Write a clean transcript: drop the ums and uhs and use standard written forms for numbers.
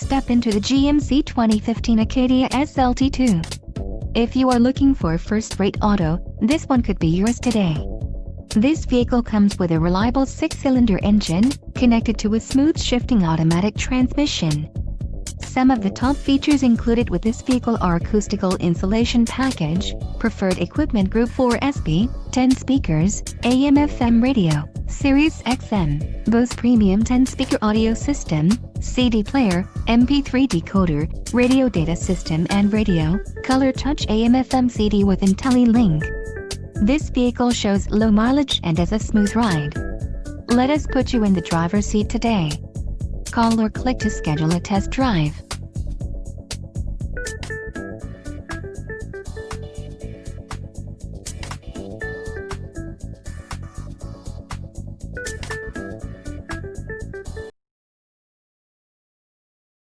step into the GMC 2015 Acadia SLT-2. If you are looking for a first-rate auto, this one could be yours today. This vehicle comes with a reliable 6-cylinder engine, connected to a smooth shifting automatic transmission. Some of the top features included with this vehicle are acoustical insulation package, preferred equipment group 4SP, 10 speakers, AM/FM radio, Sirius XM, Bose Premium 10-speaker audio system, CD player, MP3 decoder, radio data system and radio, color touch AM/FM CD with IntelliLink. This vehicle shows low mileage and has a smooth ride. Let us put you in the driver's seat today. Call or click to schedule a test drive.